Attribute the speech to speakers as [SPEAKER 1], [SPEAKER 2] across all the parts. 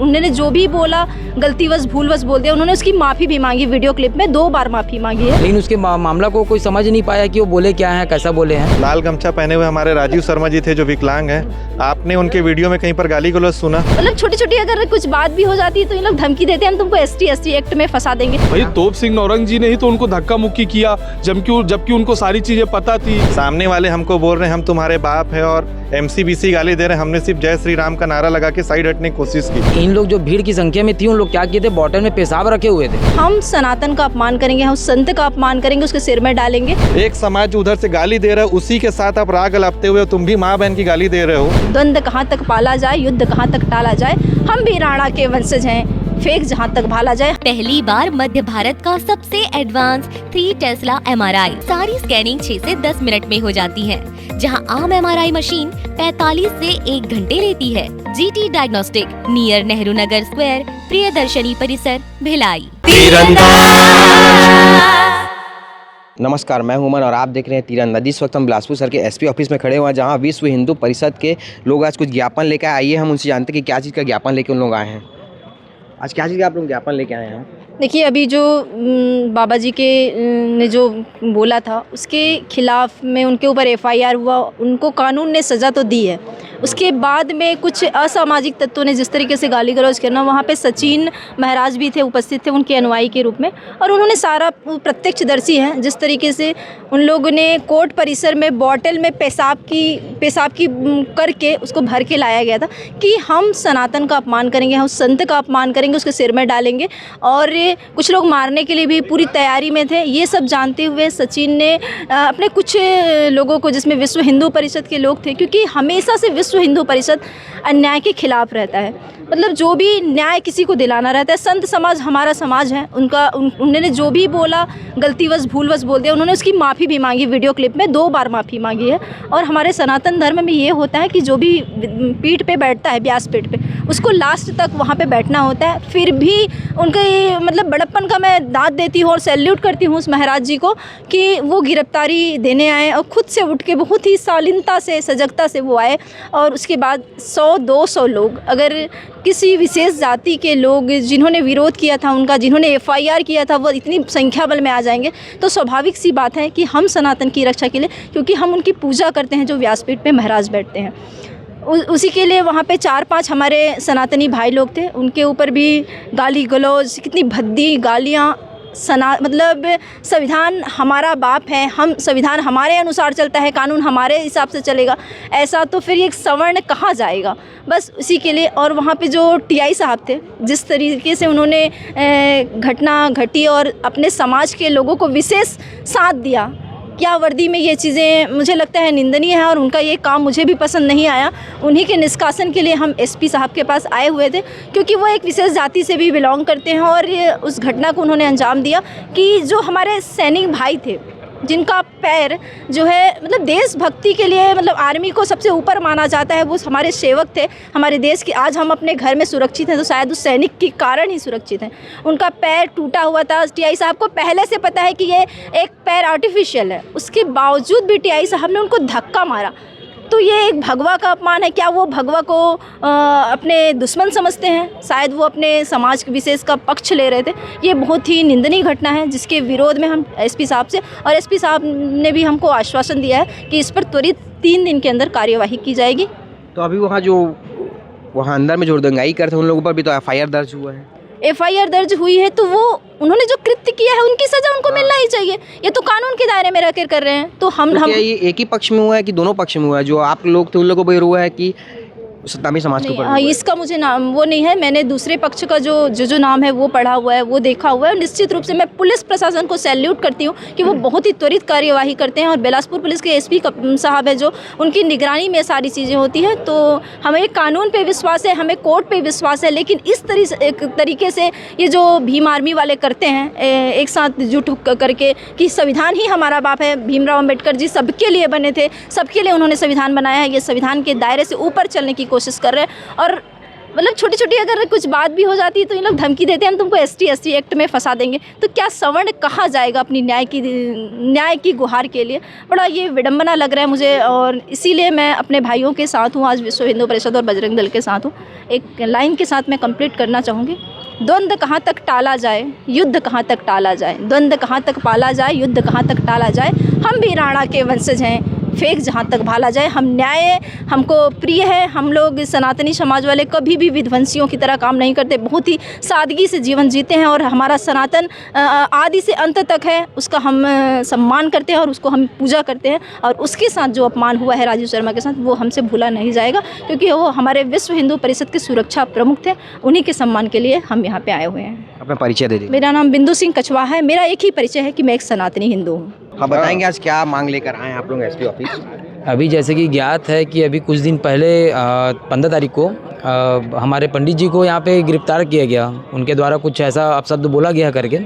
[SPEAKER 1] उन्होंने जो भी बोला गलतीवश भूलवश बोल दिया, उन्होंने उसकी माफ़ी भी मांगी, वीडियो क्लिप में 2 बार माफ़ी मांगी है।
[SPEAKER 2] लेकिन उसके मामला को कोई समझ नहीं पाया कि वो बोले क्या है, कैसा बोले हैं।
[SPEAKER 3] लाल गमछा पहने हुए हमारे राजीव शर्मा जी थे जो विकलांग हैं, आपने उनके वीडियो में कहीं पर गाली गलौज सुना?
[SPEAKER 1] मतलब छोटी छोटी अगर कुछ बात भी हो जाती है तो ये लोग धमकी देते हैं हम तुमको ST एक्ट में फंसा देंगे।
[SPEAKER 4] भाई तोप सिंह नौरंग जी ने ही तो उनको धक्का मुक्की किया, जबकि उनको सारी चीजें पता थी।
[SPEAKER 3] सामने वाले हमको बोल रहे हैं हम तुम्हारे बाप है और MCBC गाली दे रहे हैं, हमने सिर्फ जय श्री राम का नारा लगा के साइड हटने की कोशिश की।
[SPEAKER 2] इन लोग जो भीड़ की संख्या में थी, उन लोग क्या किए थे, बॉटल में पेशाब रखे हुए थे।
[SPEAKER 1] हम सनातन का अपमान करेंगे, हम संत का अपमान करेंगे, उसके सिर में डालेंगे।
[SPEAKER 3] एक समाज उधर से गाली दे रहा है, उसी के साथ आप राग अलापते हुए तुम भी माँ बहन की गाली दे रहे हो।
[SPEAKER 1] द्वंद्व कहाँ तक पाला जाए, युद्ध कहाँ तक टाला जाए, हम भी राणा के वंशज हैं, फेक जहाँ तक भाला जाए।
[SPEAKER 5] पहली बार मध्य भारत का सबसे एडवांस 3 टेस्ला MRI, सारी स्कैनिंग 6 से 10 मिनट में हो जाती है, जहां आम MRI मशीन 45 से 1 घंटे लेती है। GT diagnostic, near Nehru Nagar square, Priyadarshini परिसर, भिलाई।
[SPEAKER 6] नमस्कार, मैं हूं उमन और आप देख रहे हैं तीरंदाजी। इस वक्त हम बिलासपुर सर के SP ऑफिस में खड़े हुए हैं, जहां विश्व हिंदू परिषद के लोग आज कुछ ज्ञापन लेकर आइए हम उनसे जानते हैं कि क्या चीज़ का ज्ञापन लेकर उन लोग आए हैं। आज क्या चीज़ का आप लोग ज्ञापन लेके आए हैं?
[SPEAKER 1] देखिए, अभी जो बाबा जी के ने जो बोला था उसके खिलाफ में उनके ऊपर FIR हुआ, उनको कानून ने सज़ा तो दी है। उसके बाद में कुछ असामाजिक तत्वों ने जिस तरीके से गाली गलौज करना, वहाँ पे सचिन महाराज भी थे, उपस्थित थे उनके अनुयायी के रूप में, और उन्होंने सारा प्रत्यक्षदर्शी हैं जिस तरीके से उन लोगों ने कोर्ट परिसर में बॉटल में पेशाब की करके उसको भर के लाया गया था कि हम सनातन का अपमान करेंगे, हम संत का अपमान करेंगे, उसके सिर में डालेंगे, और कुछ लोग मारने के लिए भी पूरी तैयारी में थे। ये सब जानते हुए सचिन ने अपने कुछ लोगों को, जिसमें विश्व हिंदू परिषद के लोग थे, क्योंकि हमेशा से विश्व हिंदू परिषद अन्याय के खिलाफ रहता है, मतलब जो भी न्याय किसी को दिलाना रहता है। संत समाज हमारा समाज है, उन्होंने जो भी बोला गलतीवश भूलवश बोल दिया, उन्होंने उसकी माफ़ी भी मांगी, वीडियो क्लिप में 2 बार माफ़ी मांगी है। और हमारे सनातन धर्म में ये होता है कि जो भी पीठ पे बैठता है, व्यासपीठ पे, उसको लास्ट तक वहाँ पे बैठना होता है। फिर भी उनके मतलब बड़प्पन का मैं दाद देती हूँ और सैल्यूट करती हूँ उस महाराज जी को कि वो गिरफ्तारी देने आए और खुद से उठ के बहुत ही शालीनता से, सजगता से वो आए। और उसके बाद 100-200 लोग, अगर किसी विशेष जाति के लोग जिन्होंने विरोध किया था उनका, जिन्होंने FIR किया था, वो इतनी संख्या बल में आ जाएंगे तो स्वाभाविक सी बात है कि हम सनातन की रक्षा के लिए, क्योंकि हम उनकी पूजा करते हैं जो व्यासपीठ पे महाराज बैठते हैं, उसी के लिए वहाँ पे 4-5 हमारे सनातनी भाई लोग थे, उनके ऊपर भी गाली गलौज, कितनी भद्दी गालियाँ। मतलब संविधान हमारा बाप है, हम संविधान हमारे अनुसार चलता है, कानून हमारे हिसाब से चलेगा, ऐसा तो फिर ये सवर्ण कहाँ जाएगा। बस उसी के लिए। और वहाँ पे जो TI साहब थे, जिस तरीके से उन्होंने घटना घटी और अपने समाज के लोगों को विशेष साथ दिया, क्या वर्दी में ये चीज़ें मुझे लगता है निंदनीय है, और उनका ये काम मुझे भी पसंद नहीं आया। उन्हीं के निष्कासन के लिए हम SP साहब के पास आए हुए थे, क्योंकि वो एक विशेष जाति से भी बिलोंग करते हैं, और उस घटना को उन्होंने अंजाम दिया कि जो हमारे सैनिक भाई थे, जिनका पैर जो है मतलब देशभक्ति के लिए, मतलब आर्मी को सबसे ऊपर माना जाता है, वो हमारे सेवक थे हमारे देश के। आज हम अपने घर में सुरक्षित हैं तो शायद उस सैनिक के कारण ही सुरक्षित हैं। उनका पैर टूटा हुआ था, TI साहब को पहले से पता है कि ये एक पैर आर्टिफिशियल है, उसके बावजूद भी TI साहब ने उनको धक्का मारा। तो ये एक भगवा का अपमान है। क्या वो भगवा को अपने दुश्मन समझते हैं? शायद वो अपने समाज के विशेष का पक्ष ले रहे थे। ये बहुत ही निंदनीय घटना है, जिसके विरोध में हम SP साहब से, और SP साहब ने भी हमको आश्वासन दिया है कि इस पर त्वरित 3 दिन के अंदर कार्यवाही की जाएगी।
[SPEAKER 6] तो अभी वहाँ अंदर में जो दंगाई करते हैं उन लोगों पर भी तो FIR दर्ज हुआ है।
[SPEAKER 1] FIR दर्ज हुई है, तो वो उन्होंने जो कृत्य किया है उनकी सज़ा उनको मिलना ही चाहिए। ये तो कानून के दायरे में रहकर कर रहे हैं। तो हम
[SPEAKER 6] ये एक ही पक्ष में हुआ है कि दोनों पक्ष में हुआ है? जो आप लोग थे उन लोगों को हुआ है कि सत्तामी समाज के ऊपर?
[SPEAKER 1] इसका मुझे नाम वो नहीं है, मैंने दूसरे पक्ष का जो नाम है वो पढ़ा हुआ है, वो देखा हुआ है। निश्चित रूप से मैं पुलिस प्रशासन को सैल्यूट करती हूँ कि वो बहुत ही त्वरित कार्यवाही करते हैं, और बिलासपुर पुलिस के SP साहब है जो, उनकी निगरानी में सारी चीज़ें होती हैं। तो हमें कानून पे विश्वास है, हमें कोर्ट पे विश्वास है, लेकिन इस तरीके से ये जो भीम आर्मी वाले करते हैं, एक साथ जुट करके कि संविधान ही हमारा बाप है। भीमराव अम्बेडकर जी सबके लिए बने थे, सबके लिए उन्होंने संविधान बनाया है। ये संविधान के दायरे से ऊपर चलने की कोशिश कर रहे हैं, और मतलब छोटी छोटी अगर कुछ बात भी हो जाती है तो ये लोग धमकी देते हैं हम तुमको ST एक्ट में फंसा देंगे। तो क्या सवर्ण कहाँ जाएगा अपनी न्याय की गुहार के लिए? बड़ा ये विडंबना लग रहा है मुझे, और इसीलिए मैं अपने भाइयों के साथ हूँ, आज विश्व हिंदू परिषद और बजरंग दल के साथ हूँ। एक लाइन के साथ मैं कंप्लीट करना चाहूँगी, द्वंद्व कहाँ तक टाला जाए, युद्ध कहाँ तक टाला जाए, द्वंद्व कहाँ तक पाला जाए, युद्ध कहाँ तक टाला जाए, हम भी राणा के वंशज हैं, फेंक जहाँ तक भाला जाए। हम न्याय हमको प्रिय है, हम लोग सनातनी समाज वाले कभी भी विध्वंसियों की तरह काम नहीं करते, बहुत ही सादगी से जीवन जीते हैं और हमारा सनातन आदि से अंत तक है, उसका हम सम्मान करते हैं और उसको हम पूजा करते हैं। और उसके साथ जो अपमान हुआ है राजीव शर्मा के साथ, वो हमसे भूला नहीं जाएगा, क्योंकि वो हमारे विश्व हिंदू परिषद के सुरक्षा प्रमुख थे। उन्हीं के सम्मान के लिए हम यहाँ पे आए हुए हैं।
[SPEAKER 6] अपना परिचय दे दीजिए।
[SPEAKER 1] मेरा नाम बिंदु सिंह कछवा है। मेरा एक ही परिचय है कि मैं एक सनातनी हिंदू हूँ।
[SPEAKER 6] हाँ, बताएंगे आज क्या मांग लेकर आए हैं आप लोग SP ऑफिस?
[SPEAKER 2] अभी जैसे कि ज्ञात है कि अभी कुछ दिन पहले 15 तारीख को हमारे पंडित जी को यहाँ पे गिरफ्तार किया गया। उनके द्वारा कुछ ऐसा अपशब्द बोला गया करके,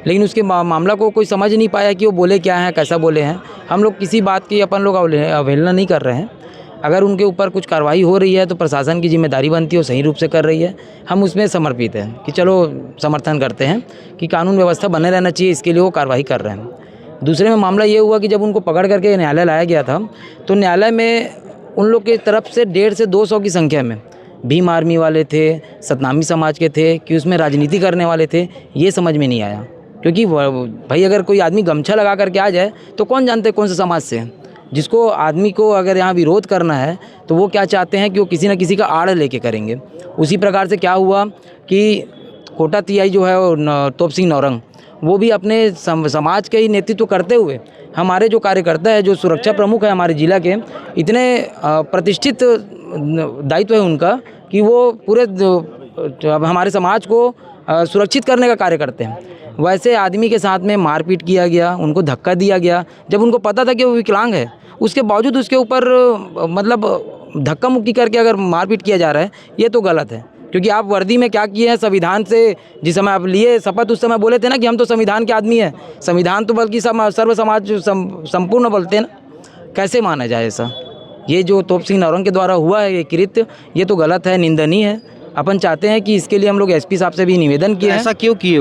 [SPEAKER 2] लेकिन उसके मामला को कोई समझ नहीं पाया कि वो बोले क्या हैं, कैसा बोले हैं। हम लोग किसी बात की अपन लोग अवहेलना नहीं कर रहे हैं। अगर उनके ऊपर कुछ कार्रवाई हो रही है तो प्रशासन की जिम्मेदारी बनती है, वो सही रूप से कर रही है। हम उसमें समर्पित हैं कि चलो समर्थन करते हैं कि कानून व्यवस्था बने रहना चाहिए, इसके लिए वो कार्रवाई कर रहे हैं। दूसरे में मामला ये हुआ कि जब उनको पकड़ करके न्यायालय लाया गया था तो न्यायालय में उन लोग की तरफ से 150 से 200 की संख्या में भीम आर्मी वाले थे, सतनामी समाज के थे, कि उसमें राजनीति करने वाले थे। ये समझ में नहीं आया, क्योंकि भाई अगर कोई आदमी गमछा लगा करके आ जाए तो कौन जानते कौन से समाज से है। जिसको आदमी को अगर यहाँ विरोध करना है तो वो क्या चाहते हैं कि वो किसी न किसी का आड़ लेके करेंगे। उसी प्रकार से क्या हुआ कि कोटा TI जो है तोप सिंह नौरंग, वो भी अपने समाज के ही नेतृत्व करते हुए हमारे जो कार्यकर्ता है, जो सुरक्षा प्रमुख है हमारे जिला के, इतने प्रतिष्ठित दायित्व है उनका कि वो पूरे हमारे समाज को सुरक्षित करने का कार्य करते हैं। वैसे आदमी के साथ में मारपीट किया गया, उनको धक्का दिया गया, जब उनको पता था कि वो विकलांग है, उसके बावजूद उसके ऊपर मतलब धक्का मुक्की करके अगर मारपीट किया जा रहा है, ये तो गलत है। क्योंकि आप वर्दी में क्या किए हैं, संविधान से जिस समय आप लिए शपथ, उस समय बोले थे ना कि हम तो संविधान के आदमी हैं। संविधान तो बल्कि सर्व समाज संपूर्ण बोलते हैं ना, कैसे माना जाए ऐसा? ये जो तोप सिंह नौरंग के द्वारा हुआ है ये कृत्य, ये तो गलत है, निंदनीय है। अपन चाहते हैं कि इसके लिए हम लोग SP साहब से भी निवेदन किए हैं।
[SPEAKER 6] ऐसा क्यों किए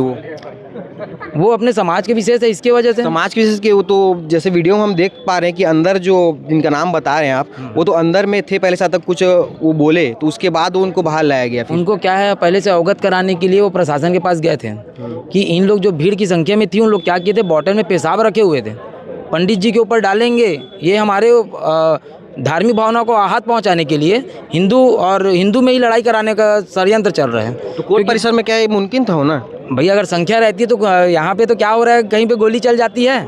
[SPEAKER 6] वो अपने समाज के विशेष है, इसके वजह से समाज के विशेष के वो तो जैसे वीडियो में हम देख पा रहे हैं कि अंदर जो जिनका नाम बता रहे हैं आप, वो तो अंदर में थे पहले से तक कुछ वो बोले, तो उसके बाद वो उनको बाहर लाया गया।
[SPEAKER 2] उनको क्या है, पहले से अवगत कराने के लिए वो प्रशासन के पास गए थे कि इन लोग जो भीड़ की संख्या में थी, उन लोग क्या किए थे, बॉटल में पेशाब रखे हुए थे, पंडित जी के ऊपर डालेंगे। ये हमारे धार्मिक भावना को आहत पहुंचाने के लिए हिंदू में ही लड़ाई कराने का षड्यंत्र चल रहा है।
[SPEAKER 6] तो कोर्ट परिसर में क्या ये मुमकिन था होना?
[SPEAKER 2] भैया अगर संख्या रहती है तो यहाँ पे तो क्या हो रहा है, कहीं पे गोली चल जाती है।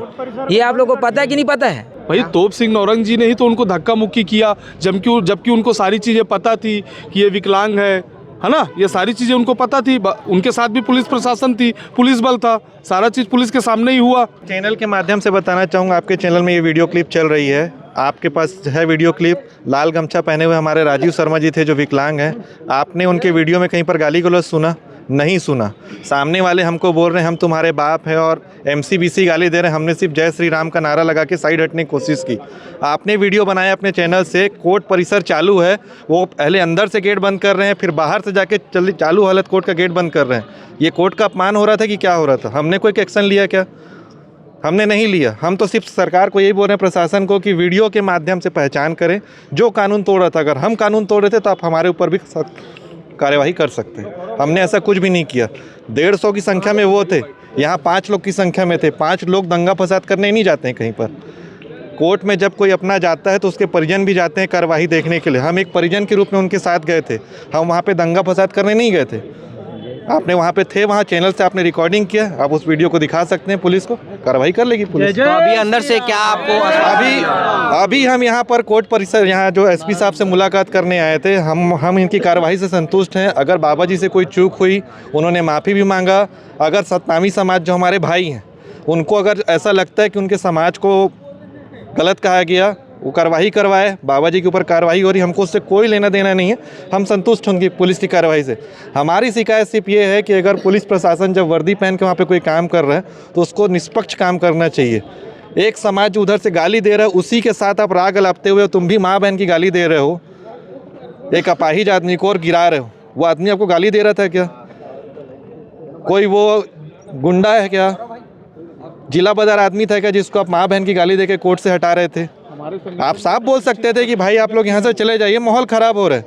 [SPEAKER 2] ये आप लोगों को पता है कि नहीं पता है?
[SPEAKER 4] भाई तोप सिंह नौरंग जी ने ही तो उनको धक्का मुक्की किया, जबकि उनको सारी चीज़ें पता थी कि ये विकलांग है ना, ये सारी चीज़ें उनको पता थी। उनके साथ भी पुलिस प्रशासन थी, पुलिस बल था, सारा चीज़ पुलिस के सामने ही हुआ।
[SPEAKER 3] चैनल के माध्यम से बताना चाहूँगा, आपके चैनल में ये वीडियो क्लिप चल रही है, आपके पास है वीडियो क्लिप। लाल गमछा पहने हुए हमारे राजीव शर्मा जी थे जो विकलांग हैं। आपने उनके वीडियो में कहीं पर गाली गलौज सुना? नहीं सुना। सामने वाले हमको बोल रहे हैं हम तुम्हारे बाप हैं और MCBC गाली दे रहे हैं। हमने सिर्फ जय श्री राम का नारा लगा के साइड हटने की कोशिश की। आपने वीडियो बनाया अपने चैनल से, कोर्ट परिसर चालू है, वो पहले अंदर से गेट बंद कर रहे हैं, फिर बाहर से जाके चालू हालत कोर्ट का गेट बंद कर रहे हैं। ये कोर्ट का अपमान हो रहा था कि क्या हो रहा था? हमने कोई एक्शन लिया क्या? हमने नहीं लिया। हम तो सिर्फ सरकार को यही बोल रहे हैं, प्रशासन को, कि वीडियो के माध्यम से पहचान करें जो कानून तोड़ रहा था। अगर हम कानून तोड़ रहे थे तो आप हमारे ऊपर भी कार्यवाही कर सकते हैं। हमने ऐसा कुछ भी नहीं किया। 150 की संख्या में वो थे, यहाँ 5 लोग की संख्या में थे। 5 लोग दंगा फसाद करने नहीं जाते हैं कहीं पर। कोर्ट में जब कोई अपना जाता है तो उसके परिजन भी जाते हैं कार्यवाही देखने के लिए। हम एक परिजन के रूप में उनके साथ गए थे, हम वहाँ पे दंगा फसाद करने नहीं गए थे। आपने वहाँ पे थे, वहाँ चैनल से आपने रिकॉर्डिंग किया, आप उस वीडियो को दिखा सकते हैं, पुलिस को कार्रवाई कर लेगी पुलिस।
[SPEAKER 6] तो अभी अंदर से क्या आपको
[SPEAKER 3] अभी हम यहाँ पर कोर्ट परिसर, यहाँ जो SP साहब से मुलाकात करने आए थे, हम इनकी कार्रवाई से संतुष्ट हैं। अगर बाबा जी से कोई चूक हुई, उन्होंने माफ़ी भी मांगा। अगर सतनामी समाज जो हमारे भाई हैं, उनको अगर ऐसा लगता है कि उनके समाज को गलत कहा गया, वो कार्रवाई करवाए। बाबा जी के ऊपर कार्रवाई हो रही, हमको उससे कोई लेना देना नहीं है। हम संतुष्ट होंगे पुलिस की कार्रवाई से। हमारी शिकायत सिर्फ ये है कि अगर पुलिस प्रशासन जब वर्दी पहन के वहाँ पे कोई काम कर रहा है तो उसको निष्पक्ष काम करना चाहिए। एक समाज जो उधर से गाली दे रहा है, उसी के साथ आप राग अलापते हुए तुम भी माँ बहन की गाली दे रहे हो, एक अपाहिज आदमी को और गिरा रहे हो। वो आदमी आपको गाली दे रहा था क्या? कोई वो गुंडा है क्या? जिला बदर आदमी था क्या जिसको आप माँ बहन की गाली देके कोर्ट से हटा रहे थे? आप साफ बोल सकते थे कि भाई आप लोग यहाँ से चले जाइए, माहौल ख़राब हो रहा है,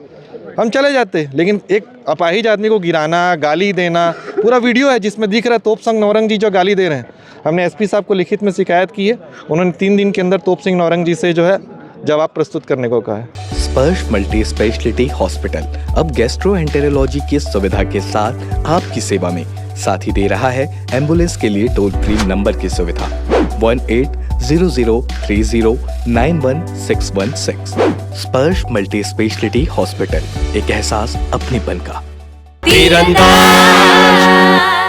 [SPEAKER 3] हम चले जाते। लेकिन एक अपाहिज आदमी को गिराना, गाली देना, पूरा वीडियो है जिसमें दिख रहा है तोप सिंह नौरंग जी जो गाली दे रहे हैं। हमने एसपी साहब को लिखित में शिकायत की है, उन्होंने 3 दिन के अंदर तोप सिंह नौरंग जी से जो है जवाब प्रस्तुत करने को कहा है।
[SPEAKER 7] स्पर्श मल्टी स्पेशलिटी हॉस्पिटल अब गैस्ट्रोएंटेरोलॉजी की सुविधा के साथ आपकी सेवा में, साथ ही दे रहा है एम्बुलेंस के लिए टोल फ्री नंबर की सुविधा 180030911616। स्पर्श मल्टी स्पेशलिटी हॉस्पिटल, एक एहसास अपनेपन का।
[SPEAKER 5] तीरंदाज।